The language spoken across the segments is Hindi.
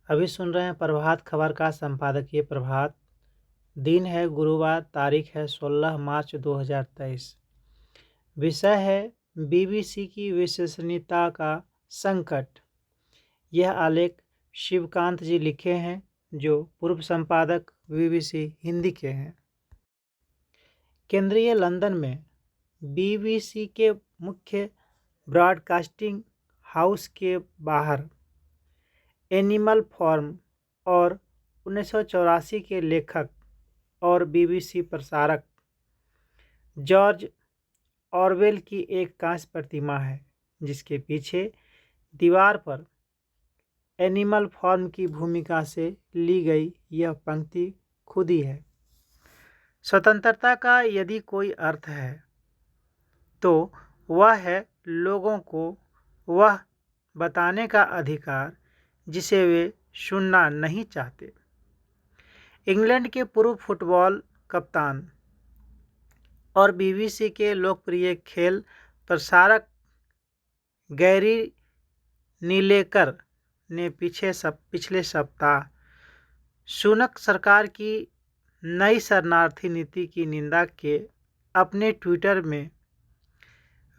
अभी सुन रहे हैं प्रभात खबर का संपादकीय प्रभात। दिन है गुरुवार, तारीख है 16 मार्च 2023। विषय है बीबीसी की विश्वसनीयता का संकट। यह आलेख शिवकांत जी लिखे हैं, जो पूर्व संपादक बीबीसी हिंदी के हैं। केंद्रीय लंदन में बीबीसी के मुख्य ब्रॉडकास्टिंग हाउस के बाहर एनिमल फार्म और 1984 के लेखक और बीबीसी प्रसारक जॉर्ज ऑरवेल की एक कांस्य प्रतिमा है, जिसके पीछे दीवार पर एनिमल फार्म की भूमिका से ली गई यह पंक्ति खुद ही है। स्वतंत्रता का यदि कोई अर्थ है तो वह है लोगों को वह बताने का अधिकार जिसे वे सुनना नहीं चाहते। इंग्लैंड के पूर्व फुटबॉल कप्तान और बीबीसी के लोकप्रिय खेल प्रसारक गैरी नीलेकर ने पिछले सप्ताह सुनक सरकार की नई शरणार्थी नीति की निंदा के अपने ट्विटर में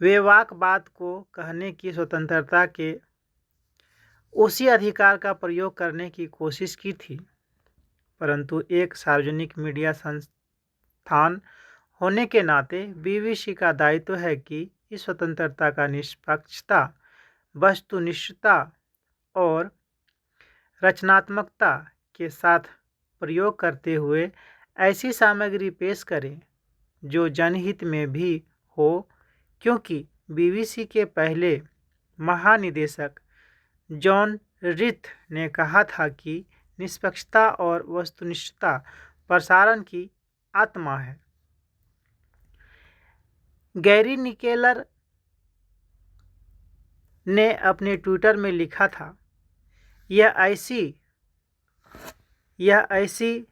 बेबाक बात को कहने की स्वतंत्रता के उसी अधिकार का प्रयोग करने की कोशिश की थी, परंतु एक सार्वजनिक मीडिया संस्थान होने के नाते बीबीसी का दायित्व है कि इस स्वतंत्रता का निष्पक्षता, वस्तुनिष्ठता और रचनात्मकता के साथ प्रयोग करते हुए ऐसी सामग्री पेश करें जो जनहित में भी हो, क्योंकि बीबीसी के पहले महानिदेशक जॉन रिथ ने कहा था कि निष्पक्षता और वस्तुनिष्ठता प्रसारण की आत्मा है। गैरी निकेलर ने अपने ट्विटर में लिखा था, यह ऐसी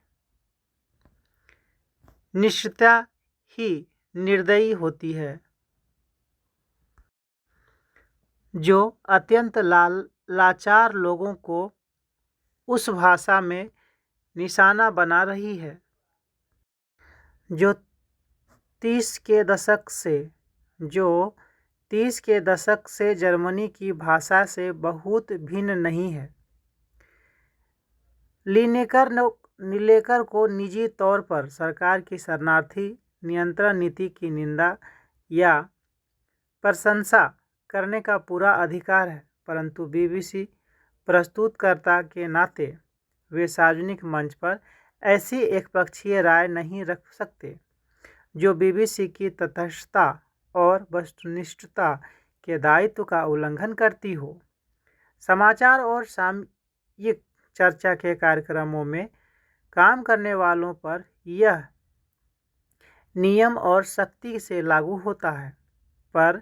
निष्ठता ही निर्दयी होती है जो अत्यंत लाचार लोगों को उस भाषा में निशाना बना रही है जो 30 के दशक से जर्मनी की भाषा से बहुत भिन्न नहीं है। नीलेकर को निजी तौर पर सरकार की शरणार्थी नियंत्रण नीति की निंदा या प्रशंसा करने का पूरा अधिकार है, परंतु बीबीसी प्रस्तुतकर्ता के नाते वे सार्वजनिक मंच पर ऐसी एकपक्षीय राय नहीं रख सकते जो बीबीसी की तटस्थता और वस्तुनिष्ठता के दायित्व का उल्लंघन करती हो। समाचार और सामयिक चर्चा के कार्यक्रमों में काम करने वालों पर यह नियम और सख्ती से लागू होता है, पर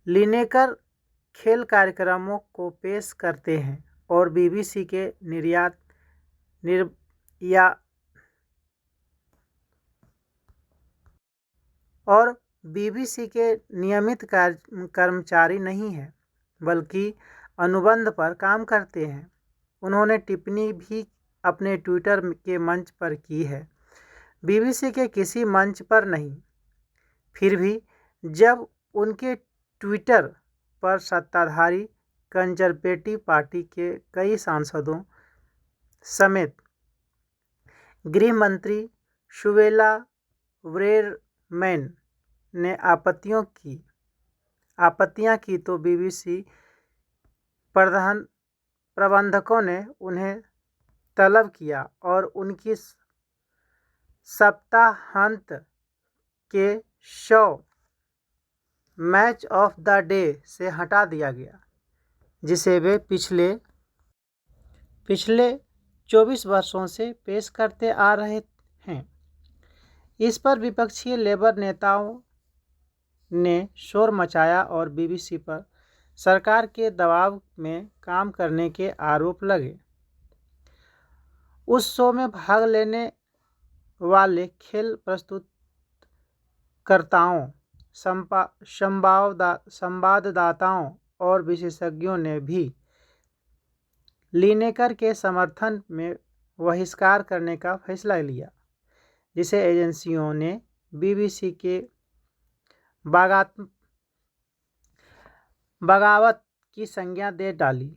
लिनेकर खेल कार्यक्रमों को पेश करते हैं और बीबीसी के नियमित कर्मचारी नहीं हैं, बल्कि अनुबंध पर काम करते हैं। उन्होंने टिप्पणी भी अपने ट्विटर के मंच पर की है, बीबीसी के किसी मंच पर नहीं। फिर भी जब उनके ट्विटर पर सत्ताधारी कंजर्वेटिव पार्टी के कई सांसदों समेत गृह मंत्री सुवेला ब्रेरमैन ने आपत्तियां की तो बीबीसी प्रबंधकों ने उन्हें तलब किया और उनकी सप्ताहांत के show match of the day से हटा दिया गया, जिसे वे पिछले 24 वर्षों से पेश करते आ रहे हैं। इस पर विपक्षी लेबर नेताओं ने शोर मचाया और बीबीसी पर सरकार के दबाव में काम करने के आरोप लगे। उस शो में भाग लेने वाले खेल प्रस्तुतकर्ताओं, संवाददाताओं और विशेषज्ञों ने भी लिनेकर के समर्थन में बहिष्कार करने का फैसला लिया, जिसे एजेंसियों ने बीबीसी के बगावत की संज्ञा दे डाली।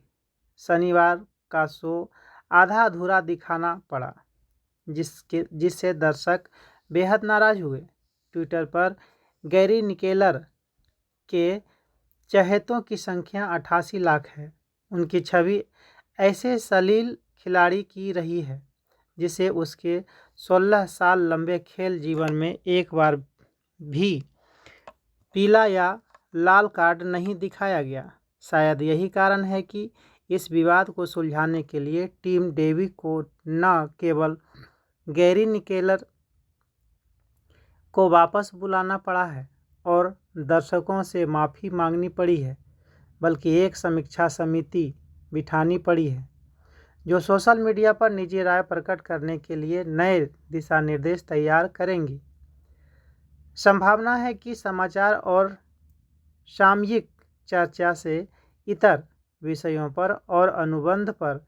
शनिवार का शो आधा अधूरा दिखाना पड़ा, जिससे दर्शक बेहद नाराज हुए। ट्विटर पर गैरी निकेलर के चहेतों की संख्या 88 लाख है। उनकी छवि ऐसे सलील खिलाड़ी की रही है जिसे उसके 16 साल लंबे खेल जीवन में एक बार भी पीला या लाल कार्ड नहीं दिखाया गया। शायद यही कारण है कि इस विवाद को सुलझाने के लिए टीम डेवी को न केवल गैरी निकेलर को वापस बुलाना पड़ा है और दर्शकों से माफ़ी मांगनी पड़ी है, बल्कि एक समीक्षा समिति बिठानी पड़ी है जो सोशल मीडिया पर निजी राय प्रकट करने के लिए नए दिशा निर्देश तैयार करेंगी। संभावना है कि समाचार और सामयिक चर्चा से इतर विषयों पर और अनुबंध पर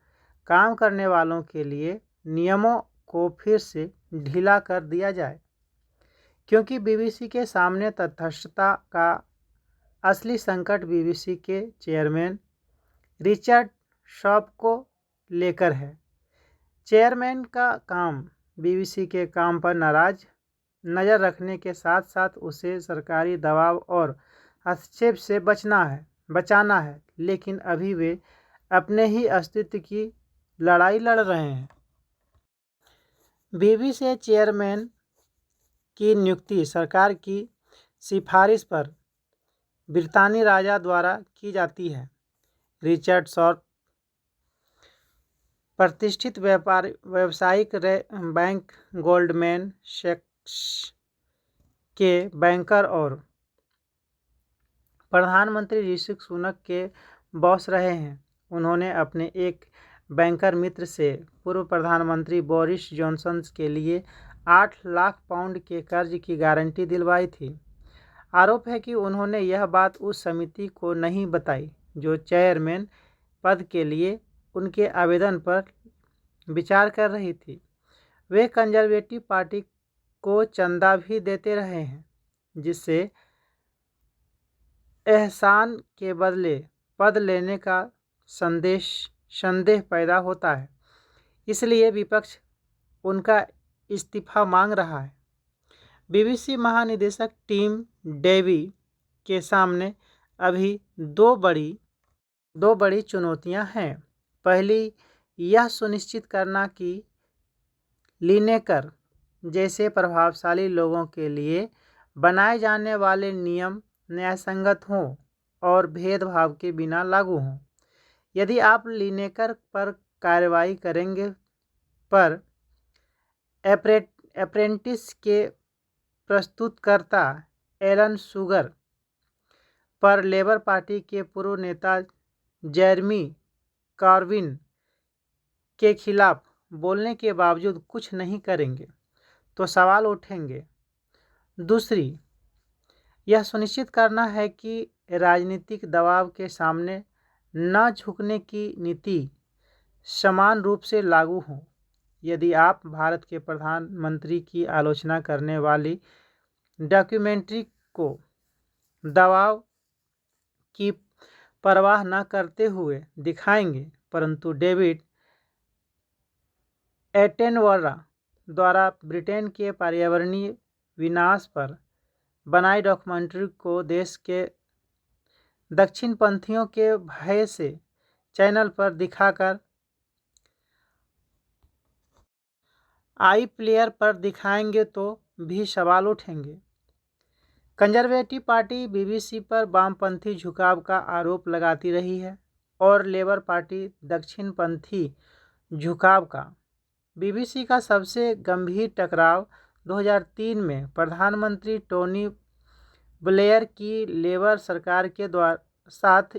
काम करने वालों के लिए नियमों को फिर से ढीला कर दिया जाए, क्योंकि बीबीसी के सामने तटस्थता का असली संकट बीबीसी के चेयरमैन रिचर्ड शॉप को लेकर है। चेयरमैन का काम बीबीसी के काम पर नज़र रखने के साथ साथ उसे सरकारी दबाव और हस्तक्षेप से बचाना है, लेकिन अभी वे अपने ही अस्तित्व की लड़ाई लड़ रहे हैं। बीबीसी चेयरमैन की नियुक्ति सरकार की सिफारिश पर ब्रितानी राजा द्वारा की जाती है। रिचर्ड शॉप प्रतिष्ठित व्यावसायिक बैंक गोल्डमैन सैक्स के बैंकर और प्रधानमंत्री ऋषि सुनक के बॉस रहे हैं। उन्होंने अपने एक बैंकर मित्र से पूर्व प्रधानमंत्री बोरिस जॉनसन के लिए 8 लाख पाउंड के कर्ज की गारंटी दिलवाई थी। आरोप है कि उन्होंने यह बात उस समिति को नहीं बताई जो चेयरमैन पद के लिए उनके आवेदन पर विचार कर रही थी। वे कंजर्वेटिव पार्टी को चंदा भी देते रहे हैं, जिससे एहसान के बदले पद लेने का संदेह पैदा होता है। इसलिए विपक्ष उनका इस्तीफा मांग रहा है। बीबीसी महानिदेशक टीम डेवी के सामने अभी दो बड़ी चुनौतियां हैं। पहली, यह सुनिश्चित करना कि लिनेकर जैसे प्रभावशाली लोगों के लिए बनाए जाने वाले नियम न्यायसंगत हों और भेदभाव के बिना लागू हों। यदि आप लिनेकर पर कार्रवाई करेंगे पर अप्रेंटिस के प्रस्तुतकर्ता एलन सुगर पर लेबर पार्टी के पूर्व नेता जेरेमी कॉर्बिन के खिलाफ बोलने के बावजूद कुछ नहीं करेंगे, तो सवाल उठेंगे। दूसरी, यह सुनिश्चित करना है कि राजनीतिक दबाव के सामने न झुकने की नीति समान रूप से लागू हो। यदि आप भारत के प्रधानमंत्री की आलोचना करने वाली डॉक्यूमेंट्री को दबाव की परवाह न करते हुए दिखाएंगे, परंतु डेविड एटेनबरा द्वारा ब्रिटेन के पर्यावरणीय विनाश पर बनाई डॉक्यूमेंट्री को देश के दक्षिणपंथियों के भय से चैनल पर दिखाकर iPlayer पर दिखाएंगे तो भी सवाल उठेंगे। कंजर्वेटिव पार्टी बीबीसी पर वामपंथी झुकाव का आरोप लगाती रही है और लेबर पार्टी दक्षिणपंथी झुकाव का। बीबीसी का सबसे गंभीर टकराव 2003 में प्रधानमंत्री टोनी ब्लेयर की लेबर सरकार के साथ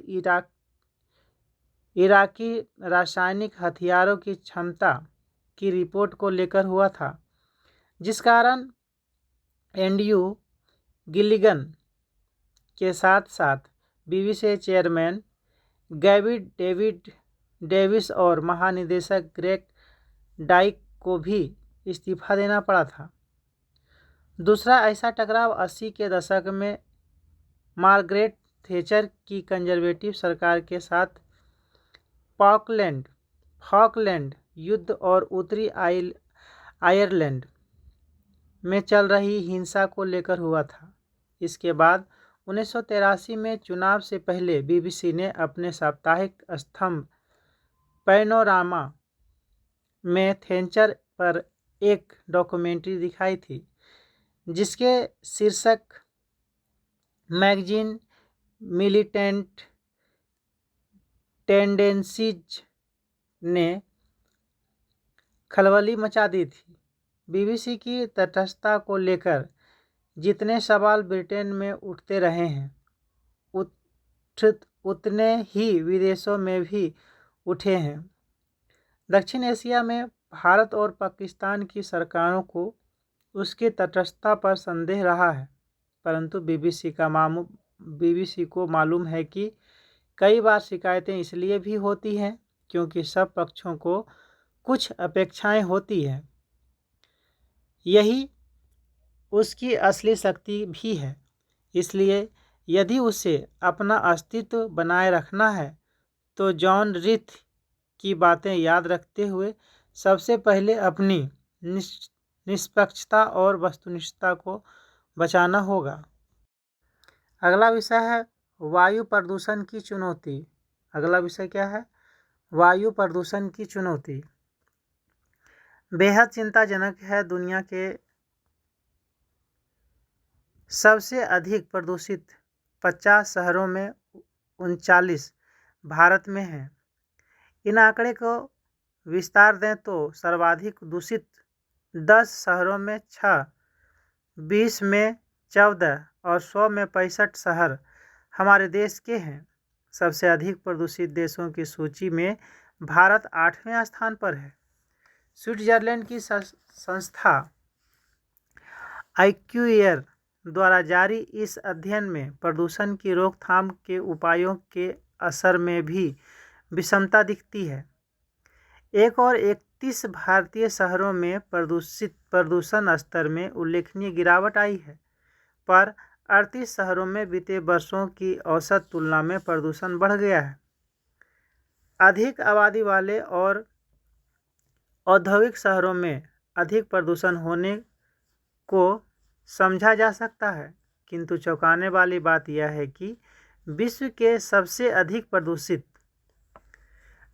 इराकी रासायनिक हथियारों की क्षमता की रिपोर्ट को लेकर हुआ था, जिस कारण एंड्रयू गिलिगन के साथ साथ बीबीसी चेयरमैन डेविड डेविस और महानिदेशक ग्रेग डाइक को भी इस्तीफा देना पड़ा था। दूसरा ऐसा टकराव 80 के दशक में मार्गरेट थैचर की कंजर्वेटिव सरकार के साथ फॉकलैंड युद्ध और उत्तरी आयरलैंड में चल रही हिंसा को लेकर हुआ था। इसके बाद 1983 में चुनाव से पहले बीबीसी ने अपने साप्ताहिक स्तंभ पैनोरामा में थैचर पर एक डॉक्यूमेंट्री दिखाई थी, जिसके शीर्षक मैगजीन मिलिटेंट टेंडेंसीज ने खलबली मचा दी थी। बीबीसी की तटस्थता को लेकर जितने सवाल ब्रिटेन में उठते रहे हैं, उतने ही विदेशों में भी उठे हैं। दक्षिण एशिया में भारत और पाकिस्तान की सरकारों को उसकी तटस्थता पर संदेह रहा है, परंतु बीबीसी को मालूम है कि कई बार शिकायतें इसलिए भी होती हैं क्योंकि सब पक्षों को कुछ अपेक्षाएं होती हैं। यही उसकी असली शक्ति भी है। इसलिए यदि उसे अपना अस्तित्व बनाए रखना है तो जॉन रीथ की बातें याद रखते हुए सबसे पहले अपनी निष्पक्षता और वस्तुनिष्ठता को बचाना होगा। अगला विषय है वायु प्रदूषण की चुनौती। अगला विषय क्या है? वायु प्रदूषण की चुनौती बेहद चिंताजनक है। दुनिया के सबसे अधिक प्रदूषित 50 शहरों में 39 भारत में हैं। इन आंकड़े को विस्तार दें तो सर्वाधिक दूषित 10 शहरों में 6, 20 में 14 और 100 में 65 शहर हमारे देश के हैं। सबसे अधिक प्रदूषित देशों की सूची में भारत 8वें स्थान पर है। स्विट्जरलैंड की संस्था आईक्यूएयर द्वारा जारी इस अध्ययन में प्रदूषण की रोकथाम के उपायों के असर में भी विषमता दिखती है। एक और 31 भारतीय शहरों में प्रदूषण स्तर में उल्लेखनीय गिरावट आई है, पर 38 शहरों में बीते वर्षों की औसत तुलना में प्रदूषण बढ़ गया है। अधिक आबादी वाले और औद्योगिक शहरों में अधिक प्रदूषण होने को समझा जा सकता है, किंतु चौंकाने वाली बात यह है कि विश्व के सबसे अधिक प्रदूषित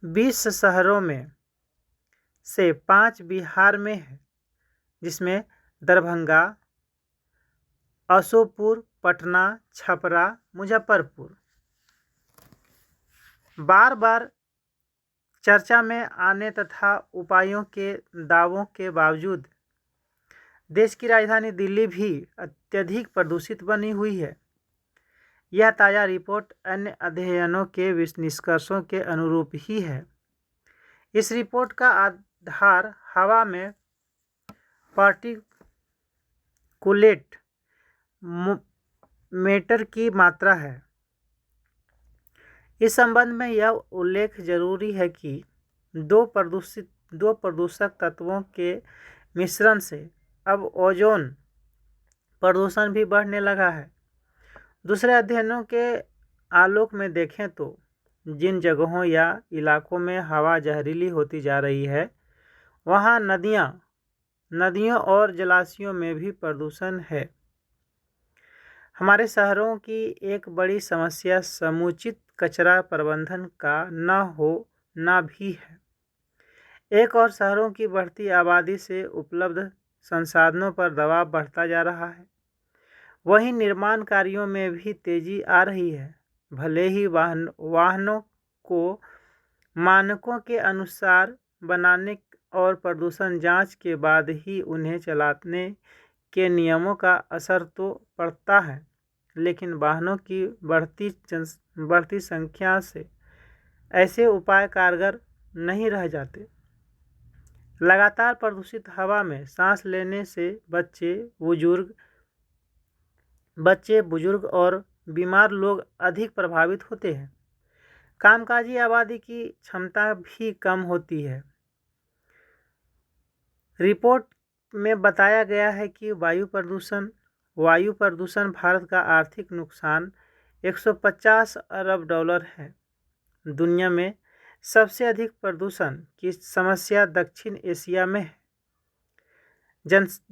20 शहरों में से 5 बिहार में है, जिसमें दरभंगा, अशोकपुर, पटना, छपरा, मुजफ्फरपुर। बार बार चर्चा में आने तथा उपायों के दावों के बावजूद देश की राजधानी दिल्ली भी अत्यधिक प्रदूषित बनी हुई है। यह ताज़ा रिपोर्ट अन्य अध्ययनों के निष्कर्षों के अनुरूप ही है। इस रिपोर्ट का आधार हवा में पार्टिकुलेट मैटर की मात्रा है। इस संबंध में यह उल्लेख जरूरी है कि दो प्रदूषक तत्वों के मिश्रण से अब ओजोन प्रदूषण भी बढ़ने लगा है। दूसरे अध्ययनों के आलोक में देखें तो जिन जगहों या इलाकों में हवा जहरीली होती जा रही है, वहाँ नदियों और जलाशयों में भी प्रदूषण है। हमारे शहरों की एक बड़ी समस्या समुचित कचरा प्रबंधन का न होना भी है। एक और शहरों की बढ़ती आबादी से उपलब्ध संसाधनों पर दबाव बढ़ता जा रहा है। वहीं निर्माण कार्यों में भी तेजी आ रही है। भले ही वाहनों को मानकों के अनुसार बनाने और प्रदूषण जांच के बाद ही उन्हें चलाने के नियमों का असर तो पड़ता है, लेकिन वाहनों की बढ़ती संख्या से ऐसे उपाय कारगर नहीं रह जाते। लगातार प्रदूषित हवा में सांस लेने से बच्चे, बुजुर्ग और बीमार लोग अधिक प्रभावित होते हैं। कामकाजी आबादी की क्षमता भी कम होती है। रिपोर्ट में बताया गया है कि वायु प्रदूषण भारत का आर्थिक नुकसान 150 अरब डॉलर है। दुनिया में सबसे अधिक प्रदूषण की समस्या दक्षिण एशिया में है,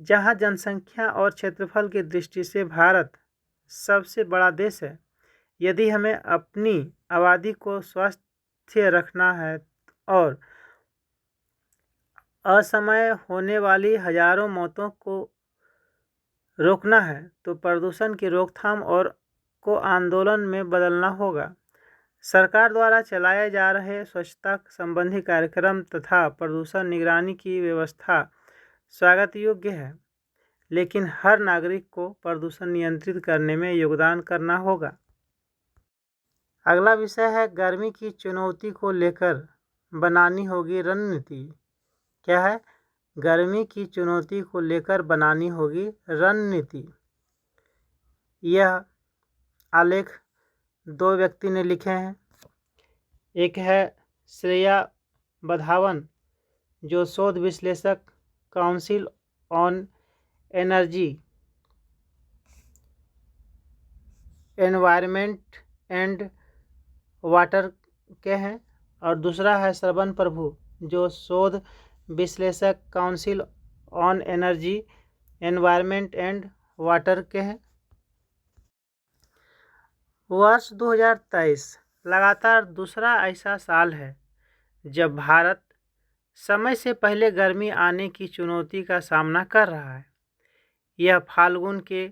जहां जनसंख्या और क्षेत्रफल की दृष्टि से भारत सबसे बड़ा देश है। यदि हमें अपनी आबादी को स्वस्थ रखना है और असमय होने वाली हजारों मौतों को रोकना है तो प्रदूषण की रोकथाम और को आंदोलन में बदलना होगा। सरकार द्वारा चलाए जा रहे स्वच्छता संबंधी कार्यक्रम तथा प्रदूषण निगरानी की व्यवस्था स्वागत योग्य है, लेकिन हर नागरिक को प्रदूषण नियंत्रित करने में योगदान करना होगा। अगला विषय है गर्मी की चुनौती को लेकर बनानी होगी रणनीति। क्या है? गर्मी की चुनौती को लेकर बनानी होगी रणनीति। यह आलेख दो व्यक्ति ने लिखे हैं। एक है श्रेया बधावन, जो शोध विश्लेषक council on energy, environment and water के हैं, और दूसरा है श्रवण प्रभु, जो शोध विश्लेषक council on energy, environment and water के हैं। वर्ष 2023 लगातार दूसरा ऐसा साल है जब भारत समय से पहले गर्मी आने की चुनौती का सामना कर रहा है। यह फाल्गुन के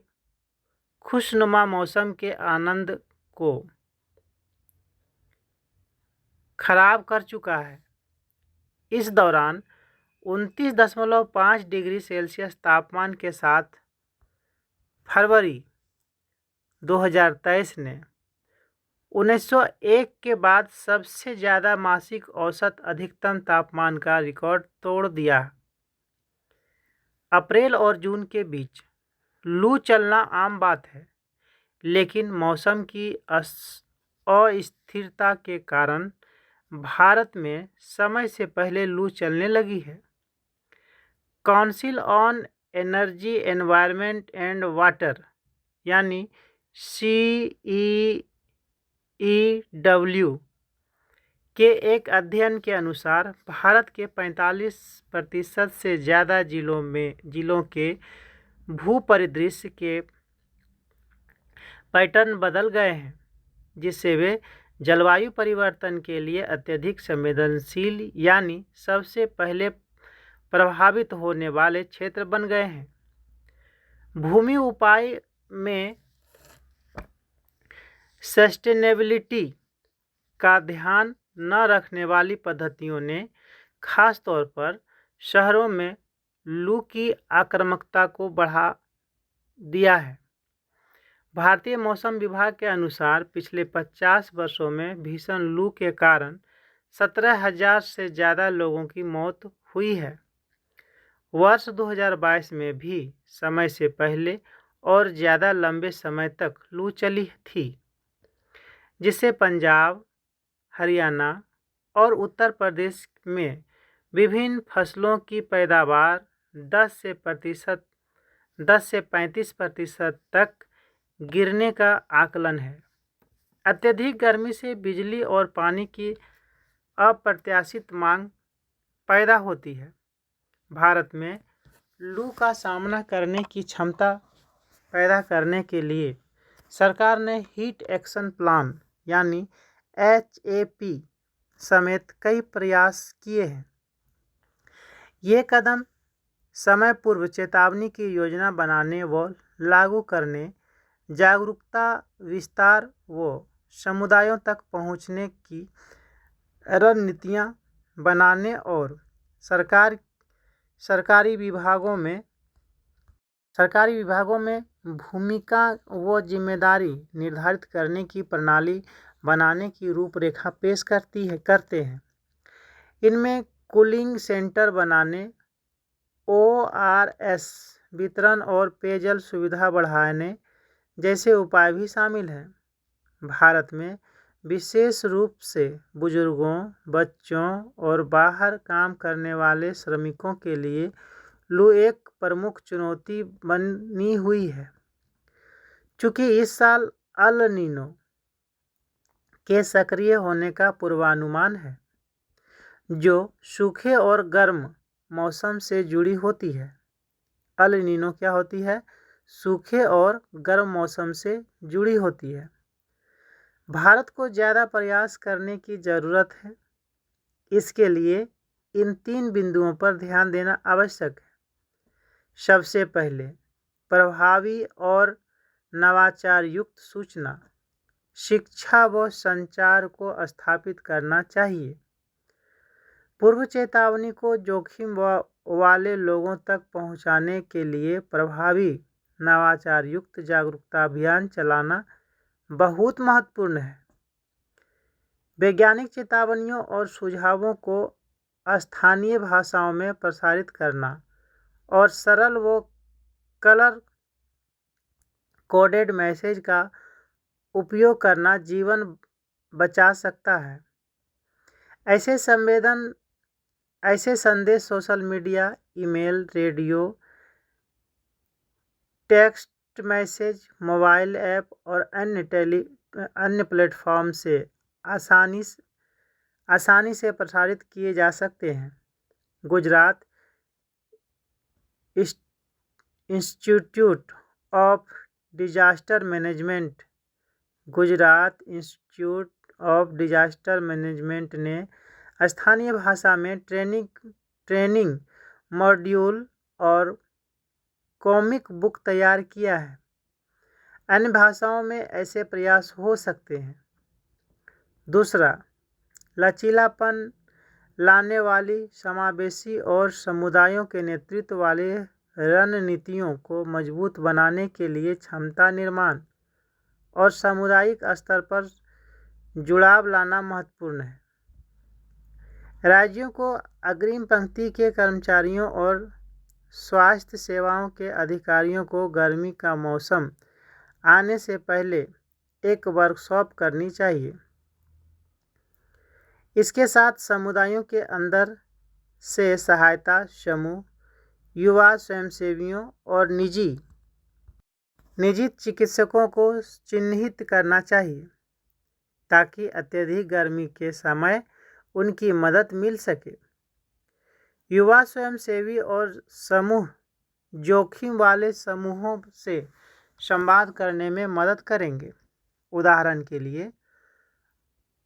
खुशनुमा मौसम के आनंद को खराब कर चुका है। इस दौरान 29.5 डिग्री सेल्सियस तापमान के साथ फरवरी 2023 ने 1901 के बाद सबसे ज़्यादा मासिक औसत अधिकतम तापमान का रिकॉर्ड तोड़ दिया। अप्रैल और जून के बीच लू चलना आम बात है, लेकिन मौसम की अस्थिरता के कारण भारत में समय से पहले लू चलने लगी है। Council on energy, environment and water यानी CEEW के एक अध्ययन के अनुसार भारत के 45% से ज़्यादा जिलों के भूपरिदृश्य के पैटर्न बदल गए हैं, जिससे वे जलवायु परिवर्तन के लिए अत्यधिक संवेदनशील यानी सबसे पहले प्रभावित होने वाले क्षेत्र बन गए हैं। भूमि उपाय में सस्टेनेबिलिटी का ध्यान न रखने वाली पद्धतियों ने खास तौर पर शहरों में लू की आक्रामकता को बढ़ा दिया है। भारतीय मौसम विभाग के अनुसार पिछले 50 वर्षों में भीषण लू के कारण 17,000 से ज़्यादा लोगों की मौत हुई है। वर्ष 2022 में भी समय से पहले और ज़्यादा लंबे समय तक लू चली थी, जिससे पंजाब, हरियाणा और उत्तर प्रदेश में विभिन्न फसलों की पैदावार 10 से 35% तक गिरने का आकलन है। अत्यधिक गर्मी से बिजली और पानी की अप्रत्याशित मांग पैदा होती है। भारत में लू का सामना करने की क्षमता पैदा करने के लिए सरकार ने हीट एक्शन प्लान यानी HAP समेत कई प्रयास किए हैं। ये कदम समय पूर्व चेतावनी की योजना बनाने व लागू करने, जागरूकता विस्तार व समुदायों तक पहुंचने की रणनीतियां बनाने और सरकारी विभागों में भूमिका व जिम्मेदारी निर्धारित करने की प्रणाली बनाने की रूपरेखा पेश करते हैं। इनमें कूलिंग सेंटर बनाने, ORS वितरण और पेयजल सुविधा बढ़ाने जैसे उपाय भी शामिल हैं। भारत में विशेष रूप से बुजुर्गों, बच्चों और बाहर काम करने वाले श्रमिकों के लिए लू एक प्रमुख चुनौती बनी हुई है। चूँकि इस साल अल नीनो के सक्रिय होने का पूर्वानुमान है, जो सूखे और गर्म मौसम से जुड़ी होती है। अल नीनो क्या होती है? सूखे और गर्म मौसम से जुड़ी होती है। भारत को ज़्यादा प्रयास करने की ज़रूरत है। इसके लिए इन 3 बिंदुओं पर ध्यान देना आवश्यक है। सबसे पहले, प्रभावी और नवाचार युक्त सूचना, शिक्षा व संचार को स्थापित करना चाहिए। पूर्व चेतावनी को जोखिम वाले लोगों तक पहुंचाने के लिए प्रभावी नवाचार युक्त जागरूकता अभियान चलाना बहुत महत्वपूर्ण है। वैज्ञानिक चेतावनियों और सुझावों को स्थानीय भाषाओं में प्रसारित करना और सरल व कलर कोडेड मैसेज का उपयोग करना जीवन बचा सकता है। ऐसे संदेश social media, email, radio, text message, mobile app और अन्य प्लेटफॉर्म से आसानी से प्रसारित किए जा सकते हैं। Gujarat institute of disaster management ने स्थानीय भाषा में ट्रेनिंग मॉड्यूल और कॉमिक बुक तैयार किया है। अन्य भाषाओं में ऐसे प्रयास हो सकते हैं। दूसरा, लचीलापन लाने वाली, समावेशी और समुदायों के नेतृत्व वाले रणनीतियों को मजबूत बनाने के लिए क्षमता निर्माण और सामुदायिक स्तर पर जुड़ाव लाना महत्वपूर्ण है। राज्यों को अग्रिम पंक्ति के कर्मचारियों और स्वास्थ्य सेवाओं के अधिकारियों को गर्मी का मौसम आने से पहले एक वर्कशॉप करनी चाहिए। इसके साथ समुदायों के अंदर से सहायता समूह, युवा स्वयंसेवियों और निजी चिकित्सकों को चिन्हित करना चाहिए, ताकि अत्यधिक गर्मी के समय उनकी मदद मिल सके। युवा स्वयंसेवी और समूह जोखिम वाले समूहों से संवाद करने में मदद करेंगे। उदाहरण के लिए,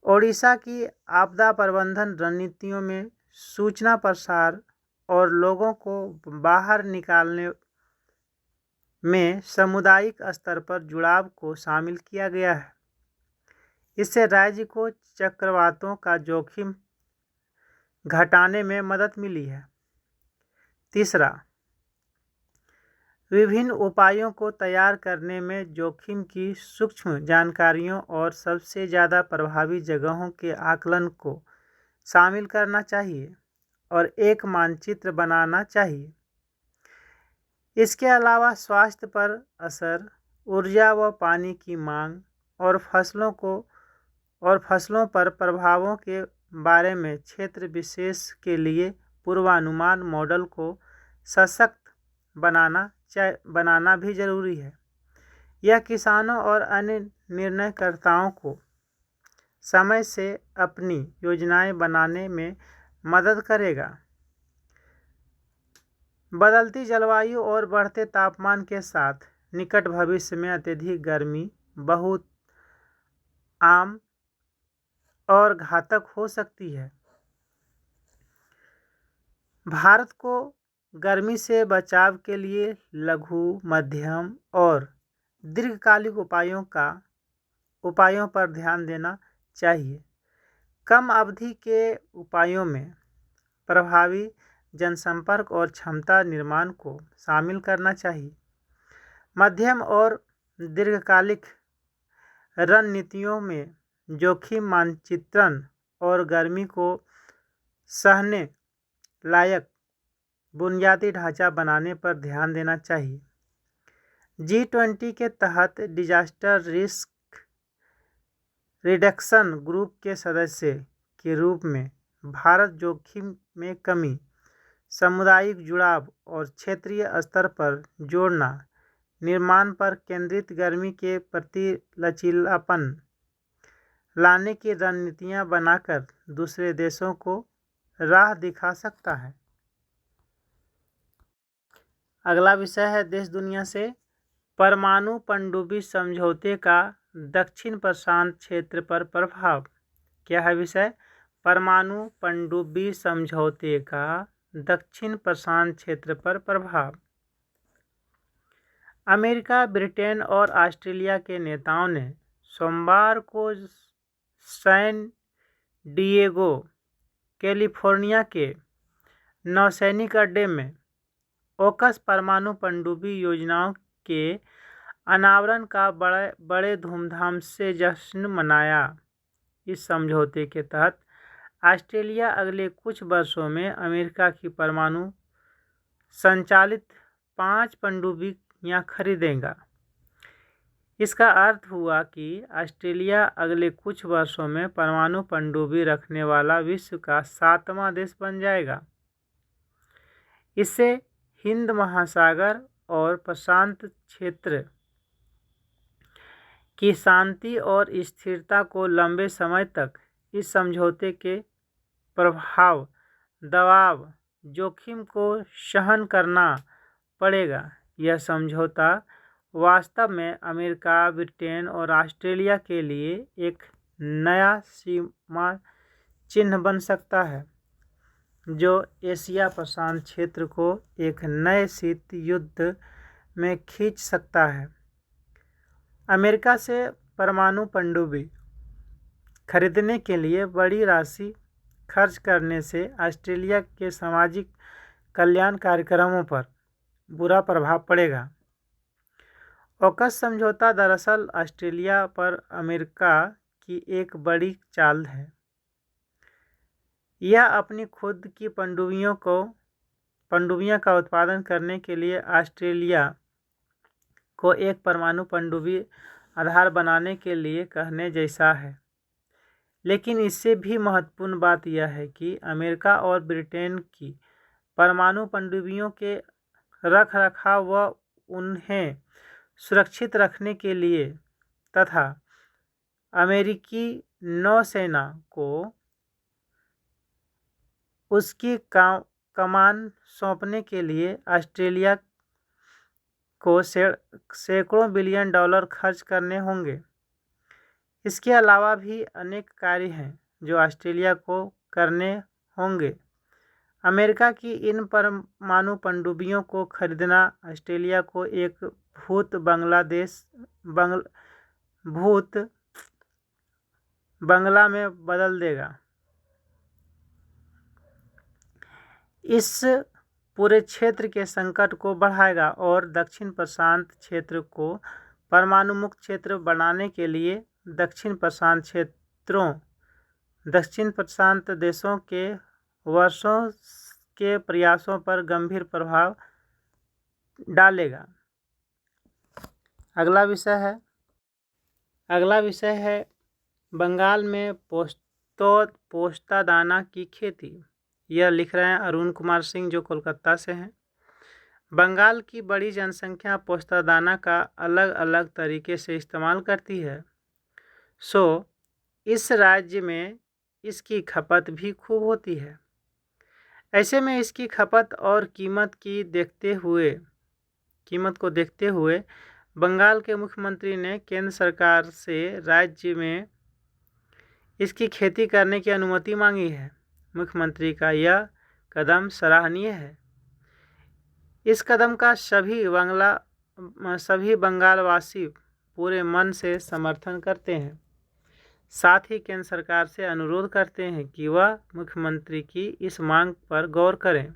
ओडिशा की आपदा प्रबंधन रणनीतियों में सूचना प्रसार और लोगों को बाहर निकालने में सामुदायिक स्तर पर जुड़ाव को शामिल किया गया है। इससे राज्य को चक्रवातों का जोखिम घटाने में मदद मिली है। तीसरा, विभिन्न उपायों को तैयार करने में जोखिम की सूक्ष्म जानकारियों और सबसे ज़्यादा प्रभावी जगहों के आकलन को शामिल करना चाहिए और एक मानचित्र बनाना चाहिए। इसके अलावा स्वास्थ्य पर असर, ऊर्जा व पानी की मांग और फसलों पर प्रभावों के बारे में क्षेत्र विशेष के लिए पूर्वानुमान मॉडल को सशक्त बनाना भी जरूरी है। यह किसानों और अन्य निर्णयकर्ताओं को समय से अपनी योजनाएं बनाने में मदद करेगा। बदलती जलवायु और बढ़ते तापमान के साथ निकट भविष्य में अत्यधिक गर्मी बहुत आम और घातक हो सकती है। भारत को गर्मी से बचाव के लिए लघु, मध्यम और दीर्घकालिक उपायों पर ध्यान देना चाहिए। कम अवधि के उपायों में प्रभावी जनसंपर्क और क्षमता निर्माण को शामिल करना चाहिए। मध्यम और दीर्घकालिक रणनीतियों में जोखिम मानचित्रण और गर्मी को सहने लायक बुनियादी ढांचा बनाने पर ध्यान देना चाहिए। G20 के तहत डिजास्टर रिस्क रिडक्शन ग्रुप के सदस्य के रूप में भारत जोखिम में कमी, सामुदायिक जुड़ाव और क्षेत्रीय स्तर पर जोड़ना, निर्माण पर केंद्रित गर्मी के प्रति लचीलापन लाने की रणनीतियां बनाकर दूसरे देशों को राह दिखा सकता है। अगला विषय है देश दुनिया से परमाणु पनडुब्बी समझौते का दक्षिण प्रशांत क्षेत्र पर प्रभाव। क्या है विषय? परमाणु पनडुब्बी समझौते का दक्षिण प्रशांत क्षेत्र पर प्रभाव। अमेरिका, ब्रिटेन और ऑस्ट्रेलिया के नेताओं ने सोमवार को सैन डिएगो, कैलिफोर्निया के नौसैनिक अड्डे में ओकस परमाणु पनडुब्बी योजनाओं के अनावरण का बड़े धूमधाम से जश्न मनाया। इस समझौते के तहत ऑस्ट्रेलिया अगले कुछ वर्षों में अमेरिका की परमाणु संचालित 5 पनडुब्बियां खरीदेगा। इसका अर्थ हुआ कि ऑस्ट्रेलिया अगले कुछ वर्षों में परमाणु पनडुब्बी रखने वाला विश्व का 7वां देश बन जाएगा। इससे हिंद महासागर और प्रशांत क्षेत्र की शांति और स्थिरता को लंबे समय तक इस समझौते के प्रभाव, दबाव, जोखिम को सहन करना पड़ेगा। यह समझौता वास्तव में अमेरिका, ब्रिटेन और ऑस्ट्रेलिया के लिए एक नया सीमा चिन्ह बन सकता है, जो एशिया प्रशांत क्षेत्र को एक नए शीत युद्ध में खींच सकता है। अमेरिका से परमाणु पनडुब्बी खरीदने के लिए बड़ी राशि खर्च करने से ऑस्ट्रेलिया के सामाजिक कल्याण कार्यक्रमों पर बुरा प्रभाव पड़ेगा। ओकस समझौता दरअसल ऑस्ट्रेलिया पर अमेरिका की एक बड़ी चाल है। यह अपनी खुद की पनडुब्बियों का उत्पादन करने के लिए ऑस्ट्रेलिया को एक परमाणु पनडुब्बी आधार बनाने के लिए कहने जैसा है। लेकिन इससे भी महत्वपूर्ण बात यह है कि अमेरिका और ब्रिटेन की परमाणु पनडुब्बियों के रखरखाव व उन्हें सुरक्षित रखने के लिए तथा अमेरिकी नौसेना को उसकी कमान सौंपने के लिए ऑस्ट्रेलिया को सैकड़ों बिलियन डॉलर खर्च करने होंगे। इसके अलावा भी अनेक कार्य हैं जो ऑस्ट्रेलिया को करने होंगे। अमेरिका की इन परमाणु पनडुब्बियों को खरीदना ऑस्ट्रेलिया को एक भूत बंगला में बदल देगा। इस पूरे क्षेत्र के संकट को बढ़ाएगा और दक्षिण प्रशांत क्षेत्र को परमाणु मुक्त क्षेत्र बनाने के लिए दक्षिण प्रशांत देशों के वर्षों के प्रयासों पर गंभीर प्रभाव डालेगा। अगला विषय है बंगाल में पोस्तादाना की खेती। यह लिख रहे हैं अरुण कुमार सिंह, जो कोलकाता से हैं। बंगाल की बड़ी जनसंख्या पोस्तादाना का अलग अलग तरीके से इस्तेमाल करती है। इस राज्य में इसकी खपत भी खूब होती है। ऐसे में इसकी खपत और कीमत को देखते हुए बंगाल के मुख्यमंत्री ने केंद्र सरकार से राज्य में इसकी खेती करने की अनुमति मांगी है। मुख्यमंत्री का यह कदम सराहनीय है। इस कदम का सभी बंगालवासी पूरे मन से समर्थन करते हैं। साथ ही केंद्र सरकार से अनुरोध करते हैं कि वह मुख्यमंत्री की इस मांग पर गौर करें।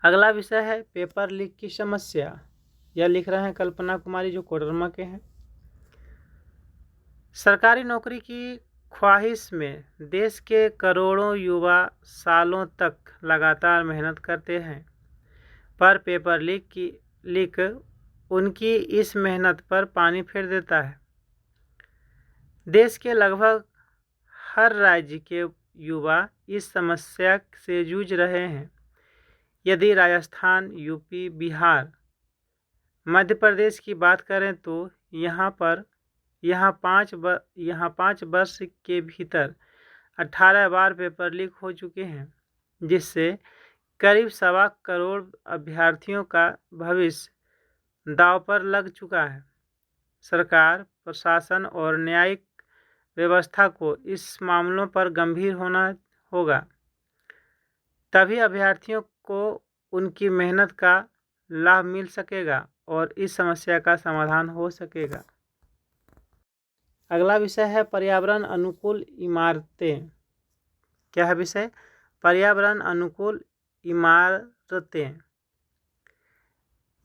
अगला विषय है पेपर लीक की समस्या। यह लिख रहे हैं कल्पना कुमारी, जो कोडरमा के हैं। सरकारी नौकरी की ख्वाहिश में देश के करोड़ों युवा सालों तक लगातार मेहनत करते हैं, पर पेपर लीक उनकी इस मेहनत पर पानी फेर देता है। देश के लगभग हर राज्य के युवा इस समस्या से जूझ रहे हैं। यदि राजस्थान, यूपी, बिहार, मध्य प्रदेश की बात करें तो यहाँ 5 वर्ष के भीतर 18 बार पेपर लीक हो चुके हैं, जिससे करीब 1.25 करोड़ अभ्यर्थियों का भविष्य दांव पर लग चुका है। सरकार, प्रशासन और न्यायिक व्यवस्था को इस मामलों पर गंभीर होना होगा, तभी अभ्यर्थियों को उनकी मेहनत का लाभ मिल सकेगा और इस समस्या का समाधान हो सकेगा। अगला विषय है पर्यावरण अनुकूल इमारतें। क्या है विषय? पर्यावरण अनुकूल इमारतें।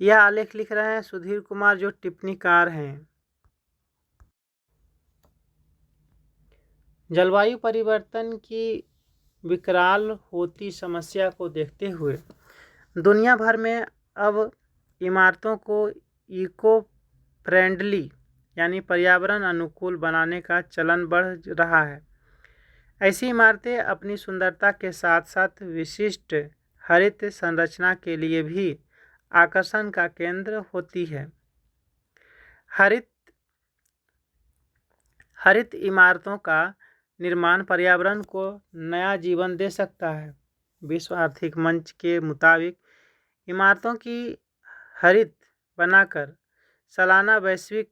यह आलेख लिख रहे हैं सुधीर कुमार, जो टिप्पणीकार हैं। जलवायु परिवर्तन की विकराल होती समस्या को देखते हुए दुनिया भर में अब इमारतों को इको फ्रेंडली यानी पर्यावरण अनुकूल बनाने का चलन बढ़ रहा है। ऐसी इमारतें अपनी सुंदरता के साथ साथ विशिष्ट हरित संरचना के लिए भी आकर्षण का केंद्र होती है। हरित इमारतों का निर्माण पर्यावरण को नया जीवन दे सकता है। विश्व आर्थिक मंच के मुताबिक इमारतों की हरित बनाकर सालाना वैश्विक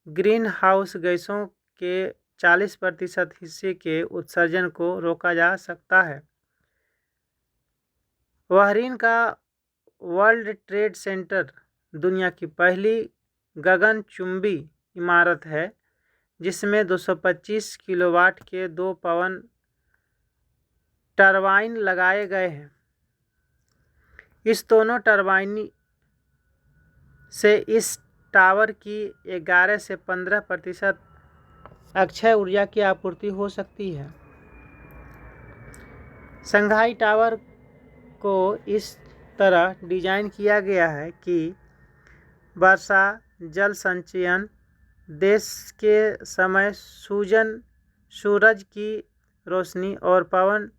ग्रीन हाउस गैसों के 40% हिस्से के उत्सर्जन को रोका जा सकता है। बहरीन का वर्ल्ड ट्रेड सेंटर दुनिया की पहली गगनचुंबी इमारत है, जिसमें 225 किलोवाट के 2 पवन टरबाइन लगाए गए हैं। इस दोनों टरबाइन से इस टावर की 11 से 15% अक्षय ऊर्जा की आपूर्ति हो सकती है। शंघाई टावर को इस तरह डिजाइन किया गया है कि वर्षा जल संचयन, देश के समय सूरज की रोशनी और पवन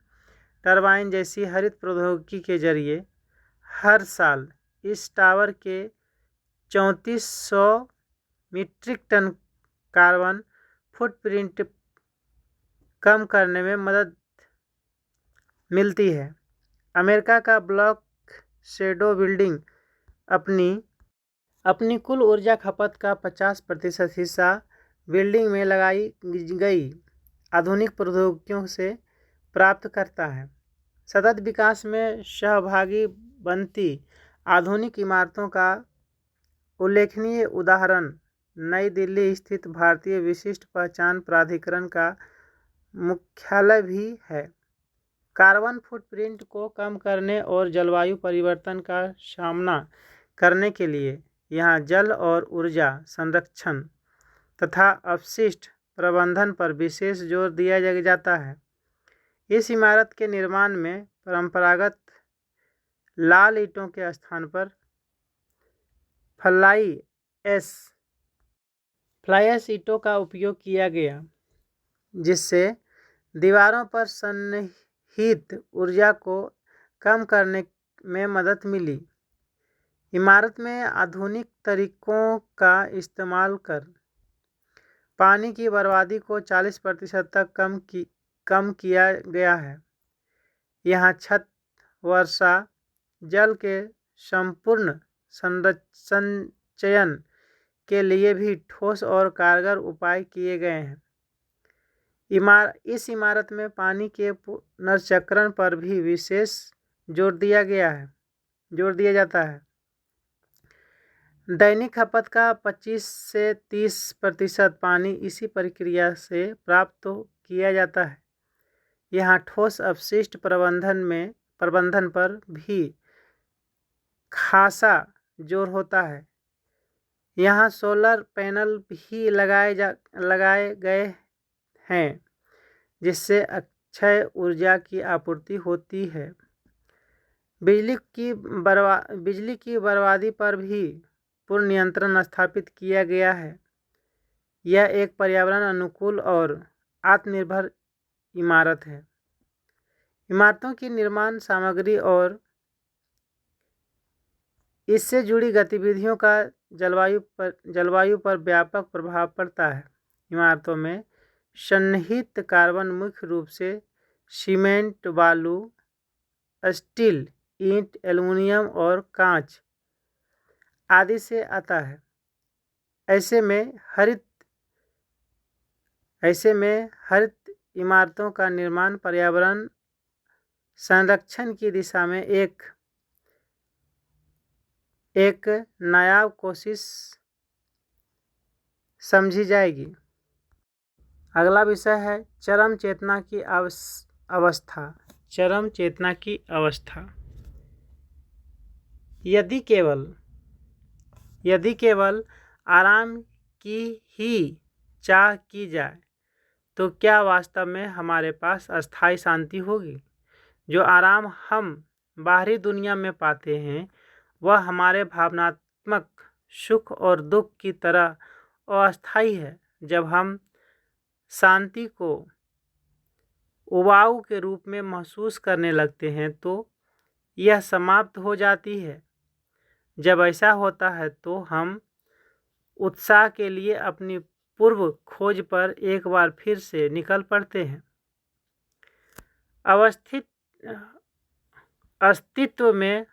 टरबाइन जैसी हरित प्रौद्योगिकी के जरिए हर साल इस टावर के 3400 मीट्रिक टन कार्बन फुटप्रिंट कम करने में मदद मिलती है। अमेरिका का ब्लैक शैडो बिल्डिंग अपनी कुल ऊर्जा खपत का 50% हिस्सा बिल्डिंग में लगाई गई आधुनिक प्रौद्योगिकियों से प्राप्त करता है। सतत विकास में सहभागी बनती आधुनिक इमारतों का उल्लेखनीय उदाहरण नई दिल्ली स्थित भारतीय विशिष्ट पहचान प्राधिकरण का मुख्यालय भी है। कार्बन फुटप्रिंट को कम करने और जलवायु परिवर्तन का सामना करने के लिए यहाँ जल और ऊर्जा संरक्षण तथा अपशिष्ट प्रबंधन पर विशेष जोर दिया जाता है। इस इमारत के निर्माण में परंपरागत लाल ईंटों के स्थान पर फ्लाई ऐश ईंटों का उपयोग किया गया, जिससे दीवारों पर सन्निहित ऊर्जा को कम करने में मदद मिली। इमारत में आधुनिक तरीकों का इस्तेमाल कर पानी की बर्बादी को 40% तक कम किया गया है। यहाँ छत वर्षा जल के संपूर्ण संचयन के लिए भी ठोस और कारगर उपाय किए गए हैं। इस इमारत में पानी के पुनर्चक्रण पर भी विशेष जोर दिया जाता है। दैनिक खपत का 25 से 30% पानी इसी प्रक्रिया से प्राप्त किया जाता है। यहाँ ठोस अपशिष्ट प्रबंधन पर भी खासा जोर होता है। यहाँ सोलर पैनल भी लगाए गए हैं, जिससे अक्षय ऊर्जा की आपूर्ति होती है। बिजली की बर्बादी पर भी पूर्ण नियंत्रण स्थापित किया गया है। यह एक पर्यावरण अनुकूल और आत्मनिर्भर इमारत है। इमारतों की निर्माण सामग्री और इससे जुड़ी गतिविधियों का जलवायु पर व्यापक प्रभाव पड़ता है। इमारतों में सन्निहित कार्बन मुख्य रूप से सीमेंट, बालू, स्टील, ईंट, एल्युमिनियम और कांच आदि से आता है। ऐसे में हरित इमारतों का निर्माण पर्यावरण संरक्षण की दिशा में एक नायाब कोशिश समझी जाएगी। अगला विषय है चरम चेतना की अवस्था। चरम चेतना की अवस्था। यदि केवल आराम की ही चाह की जाए तो क्या वास्तव में हमारे पास अस्थायी शांति होगी? जो आराम हम बाहरी दुनिया में पाते हैं वह हमारे भावनात्मक सुख और दुख की तरह अस्थायी है। जब हम शांति को उबाऊ के रूप में महसूस करने लगते हैं तो यह समाप्त हो जाती है। जब ऐसा होता है तो हम उत्साह के लिए अपनी पूर्व खोज पर एक बार फिर से निकल पड़ते हैं। अस्तित्व में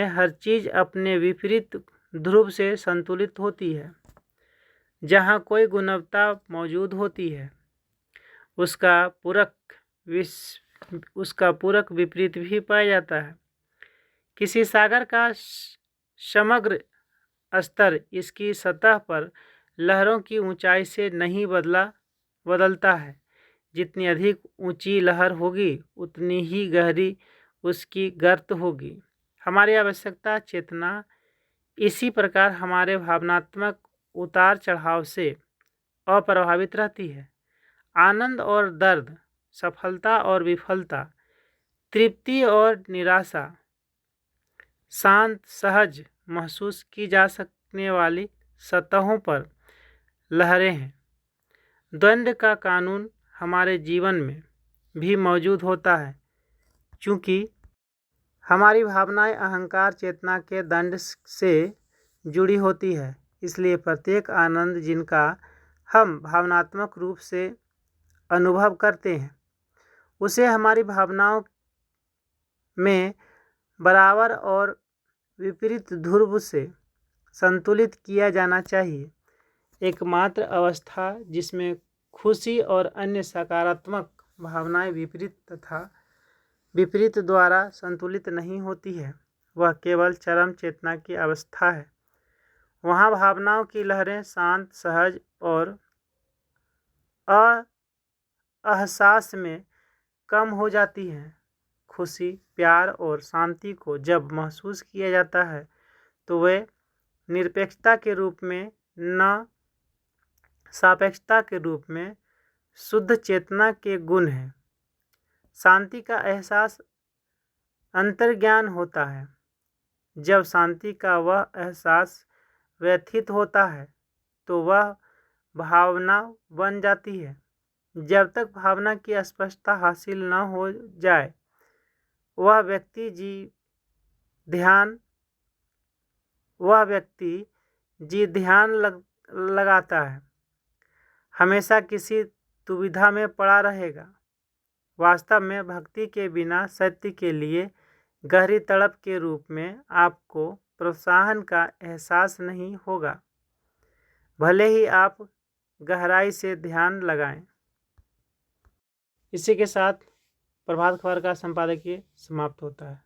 हर चीज अपने विपरीत ध्रुव से संतुलित होती है। जहाँ कोई गुणवत्ता मौजूद होती है उसका पूरक विपरीत भी पाया जाता है। किसी सागर का समग्र स्तर इसकी सतह पर लहरों की ऊंचाई से नहीं बदलता है। जितनी अधिक ऊंची लहर होगी उतनी ही गहरी उसकी गर्त होगी। हमारी आवश्यकता चेतना इसी प्रकार हमारे भावनात्मक उतार चढ़ाव से अप्रभावित रहती है। आनंद और दर्द, सफलता और विफलता, तृप्ति और निराशा शांत सहज महसूस की जा सकने वाली सतहों पर लहरें हैं। द्वंद्व का कानून हमारे जीवन में भी मौजूद होता है। चूँकि हमारी भावनाएं अहंकार चेतना के दंड से जुड़ी होती है, इसलिए प्रत्येक आनंद जिनका हम भावनात्मक रूप से अनुभव करते हैं उसे हमारी भावनाओं में बराबर और विपरीत ध्रुव से संतुलित किया जाना चाहिए। एकमात्र अवस्था जिसमें खुशी और अन्य सकारात्मक भावनाएं विपरीत द्वारा संतुलित नहीं होती है वह केवल चरम चेतना की अवस्था है। वहाँ भावनाओं की लहरें शांत, सहज और अहसास में कम हो जाती हैं। खुशी, प्यार और शांति को जब महसूस किया जाता है तो वे निरपेक्षता के रूप में न सापेक्षता के रूप में शुद्ध चेतना के गुण हैं। शांति का एहसास अंतर्ज्ञान होता है। जब शांति का वह एहसास व्यथित होता है तो वह भावना बन जाती है। जब तक भावना की स्पष्टता हासिल न हो जाए वह व्यक्ति ध्यान लगाता है, हमेशा किसी दुविधा में पड़ा रहेगा। वास्तव में भक्ति के बिना सत्य के लिए गहरी तड़प के रूप में आपको प्रोत्साहन का एहसास नहीं होगा, भले ही आप गहराई से ध्यान लगाएं। इसी के साथ प्रभात खबर का संपादकीय समाप्त होता है।